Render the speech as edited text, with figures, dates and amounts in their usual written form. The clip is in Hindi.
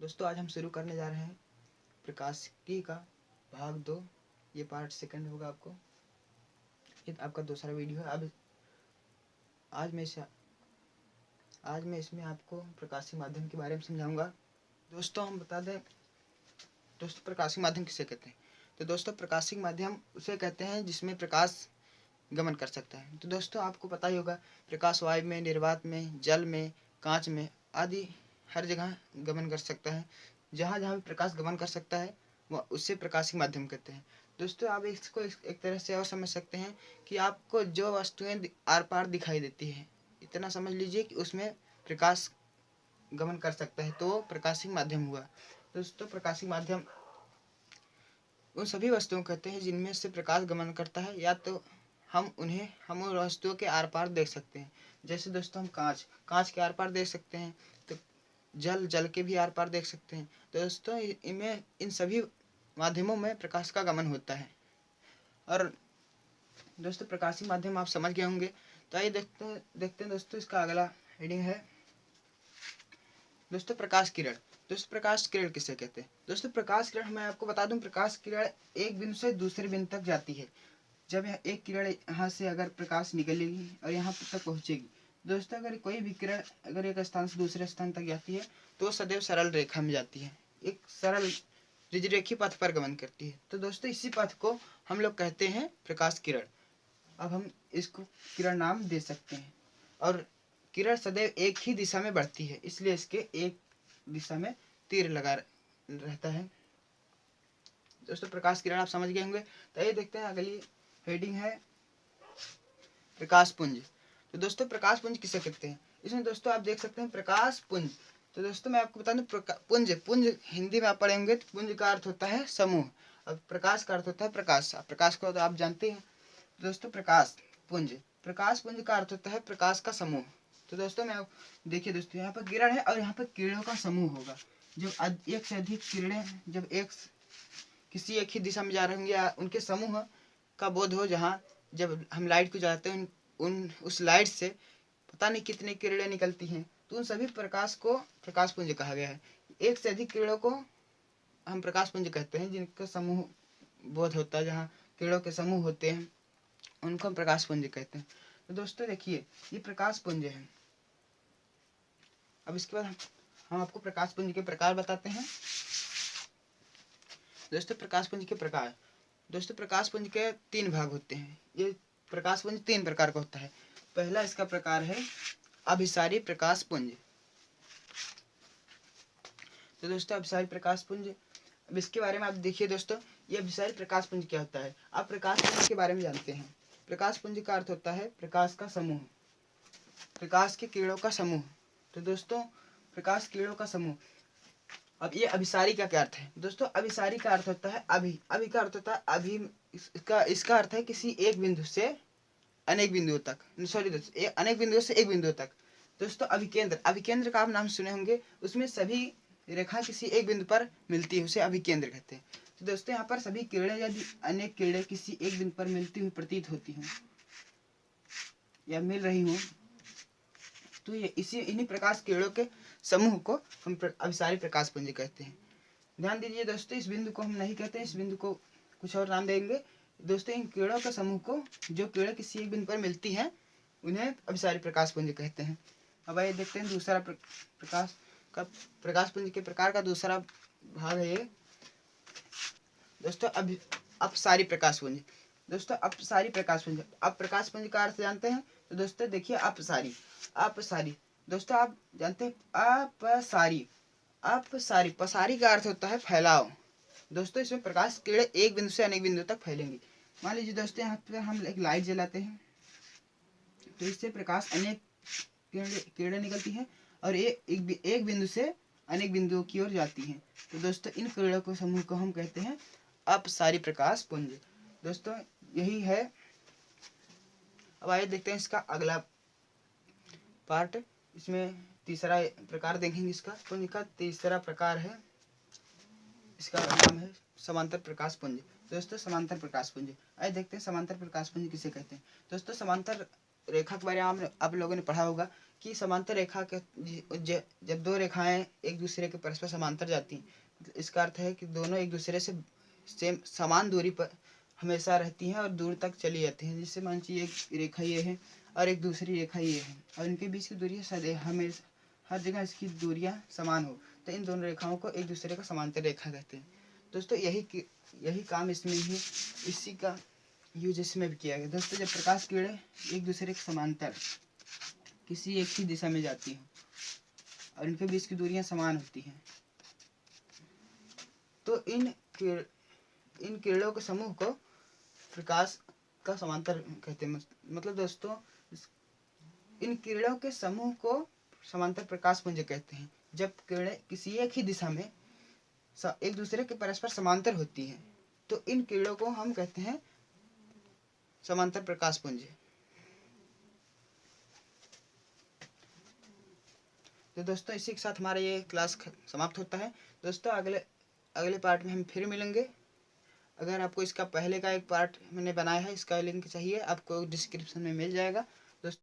दोस्तों आज हम शुरू करने जा रहे हैं प्रकाशिकी का भाग 2। ये पार्ट सेकंड होगा। ये आपका दूसरा वीडियो है। अब आज मैं इसमें आपको प्रकाशिक माध्यम के बारे में समझाऊंगा। दोस्तों हम बता दें दोस्तों प्रकाशिक माध्यम किसे कहते हैं। तो दोस्तों प्रकाशिक माध्यम उसे कहते हैं जिसमें प्रकाश गमन कर सकता है। तो दोस्तों आपको पता ही होगा, प्रकाश वायु में, निर्वात में, जल में, कांच में आदि हर जगह गमन कर सकता है। जहाँ जहाँ भी प्रकाश गमन कर सकता है वह उससे प्रकाशिक माध्यम कहते हैं। दोस्तों आप इसको एक तरह से और समझ सकते हैं कि आपको जो वस्तुएं आर पार दिखाई देती है, इतना समझ लीजिए कि उसमें प्रकाश गमन कर सकता है, तो प्रकाशिक माध्यम हुआ। दोस्तों प्रकाशिक माध्यम उन सभी वस्तुओं कहते हैं जिनमें से प्रकाश गमन करता है, या तो हम उन वस्तुओं के आर पार देख सकते हैं। जैसे दोस्तों हम कांच के आर पार देख सकते हैं, तो जल के भी आर पार देख सकते हैं। तो दोस्तों इनमें इन सभी माध्यमों में प्रकाश का गमन होता है। और दोस्तों प्रकाशिक माध्यम आप समझ गए होंगे। तो आइए देखते हैं दोस्तों, इसका अगला हेडिंग है दोस्तों प्रकाश किरण। दोस्तों प्रकाश किरण किसे कहते हैं। दोस्तों प्रकाश किरण मैं आपको बता दूं, प्रकाश किरण एक बिंदु से दूसरे बिंदु तक जाती है। जब एक किरण यहाँ से अगर प्रकाश निकलेगी और यहाँ तक पहुँचेगी, दोस्तों अगर कोई भी किरण अगर एक स्थान से दूसरे स्थान तक जाती है तो सदैव सरल रेखा में जाती है, एक सरल रिजरेखी पथ पर गमन करती है। तो दोस्तों इसी पथ को हम लोग कहते हैं प्रकाश किरण। अब हम इसको किरण नाम दे सकते हैं। और किरण सदैव एक ही दिशा में बढ़ती है, इसलिए इसके एक दिशा में तीर लगा रहता है। दोस्तों प्रकाश किरण आप समझ गए होंगे। तो ये देखते हैं अगली हेडिंग है प्रकाश पुंज। तो दोस्तों प्रकाश पुंज किसे कहते हैं। इसमें दोस्तों आप देख सकते हैं प्रकाश पुंज। तो दोस्तों मैं आपको बता दूं, पुंज हिंदी में आप पढ़ेंगे तो पुंज का अर्थ होता है समूह। अब प्रकाश का अर्थ होता है प्रकाश। प्रकाश को तो आप जानते हैं। दोस्तों प्रकाश पुंज का अर्थ होता है प्रकाश का समूह। तो दोस्तों मैं देखिए दोस्तों, यहाँ पर किरण है और यहाँ पर किरणों का समूह होगा। जब एक से अधिक किरणें जब किसी एक ही दिशा में जा रहे होंगे या उनके समूह का बोध हो, जहाँ जब हम लाइट को जलाते हैं उस लाइट से पता नहीं कितनी किरणें निकलती हैं, तो उन सभी प्रकाश को प्रकाश पुंज कहा गया है। एक से अधिक किरणों को हम प्रकाश पुंज कहते हैं, जिनका समूह बोध होता है, जहाँ किरणों के समूह होते हैं उनको हम प्रकाश पुंज कहते हैं। तो दोस्तों देखिए ये प्रकाश पुंज है। अब इसके बाद हम आपको प्रकाश पुंज के प्रकार बताते हैं। दोस्तों प्रकाश पुंज के प्रकार। दोस्तों प्रकाश पुंज के 3 भाग होते हैं। ये प्रकाश पुंज 3 प्रकार का होता है। पहला इसका प्रकार है अभिसारी प्रकाश पुंज। तो दोस्तों अभिसारी प्रकाश पुंज, अब इसके बारे में आप देखिए दोस्तों, ये अभिसारी प्रकाश पुंज क्या होता है। आप प्रकाश पुंज के बारे में जानते हैं। प्रकाश पुंज का अर्थ होता है प्रकाश का समूह, प्रकाश के किरणों का समूह। तो दोस्तों प्रकाश किरणों का समूह। अब ये अभिसारी का क्या अर्थ है। दोस्तों अभिसारी का अर्थ होता है अभी का अर्थ होता है अभी, इसका अर्थ है किसी एक बिंदु से अनेक बिंदुओं तक, सॉरी दोस्तों अनेक बिंदुओं से एक बिंदु तक। दोस्तों अभिकेंद्र का आप नाम सुने होंगे। उसमें सभी रेखा किसी एक बिंदु पर मिलती है, उसे अभिकेंद्र कहते हैं। तो दोस्तों यहाँ पर सभी किरणें यदि अनेक किरणें किसी एक बिंदु पर मिलती हुई प्रतीत होती हूँ या मिल रही हूँ, तो ये इन्हीं प्रकाश किरणों के समूह को हम अभिसारी प्रकाश पुंज कहते हैं। ध्यान दीजिए दोस्तों, इस बिंदु को हम नहीं कहते, इस बिंदु को कुछ और नाम देंगे। दोस्तों इन किरणों के समूह को, जो किरणें किसी एक बिंदु पर मिलती हैं, उन्हें अभिसारी प्रकाश पुंज कहते हैं। अब आइए देखते हैं दूसरा प्रकाश पुंज के प्रकार का दूसरा भाग है ये दोस्तों अपसारी प्रकाश पुंज। दोस्तों अपसारी प्रकाश पुंज, अब प्रकाश पुंज का अर्थ जानते हैं। तो दोस्तों देखिए अपसारी दोस्तों आप जानते हैं अपसारी पसारी का अर्थ होता है फैलाव। दोस्तों इसमें प्रकाश किरणें एक बिंदु से अनेक बिंदु तक फैलेंगी। मान लीजिए दोस्तों यहाँ पर हम एक लाइट जलाते हैं, तो इससे प्रकाश अनेक किरणें निकलती हैं और एक बिंदु से अनेक बिंदुओं की ओर जाती हैं। तो दोस्तों इन किरणों को समूह को हम कहते हैं अपसारी प्रकाश पुंज। दोस्तों यही है। अब आइए देखते हैं इसका अगला पार्ट। इसमें तीसरा प्रकार देखेंगे। इसका पुंज का तीसरा प्रकार है, इसका नाम है समांतर प्रकाश पुंज। दोस्तों समांतर प्रकाश पुंज, आइए देखते हैं समांतर प्रकाश पुंज किसे कहते हैं। दोस्तों समांतर रेखा के बारे में आप लोगों ने पढ़ा होगा कि समांतर रेखा के जब दो रेखाएं एक दूसरे के परस्पर समांतर जाती हैं, इसका अर्थ है कि दोनों एक दूसरे से सेम समान दूरी पर हमेशा रहती हैं और दूर तक चली जाती हैं। जिससे मान लीजिए एक रेखा ये है और एक दूसरी रेखा ये है और इनके बीच की दूरी हमेशा हर जगह इसकी दूरियां समान हो, तो इन दोनों रेखाओं को एक दूसरे का समांतर रेखा कहते हैं। दोस्तों यही काम इसमें ही इसी का यूज इसमें भी किया गया। दोस्तों जब प्रकाश किरणें एक दूसरे के समांतर किसी एक ही दिशा में जाती हैं और इनके बीच की दूरियां समान होती हैं, तो इन किरणों के समूह को प्रकाश का समांतर कहते हैं। मतलब दोस्तों इन किरणों के समूह को समांतर प्रकाश पुंज कहते हैं। जब किरणें किसी एक ही दिशा में एक दूसरे के परस्पर समांतर होती हैं, तो इन किरणों को हम कहते हैं समांतर प्रकाश पुंज। तो दोस्तों इसी के साथ हमारा ये क्लास समाप्त होता है। दोस्तों अगले पार्ट में हम फिर मिलेंगे। अगर आपको इसका पहले का एक पार्ट मैंने बनाया है, इसका लिंक चाहिए आपको डिस्क्रिप्शन में मिल जाएगा।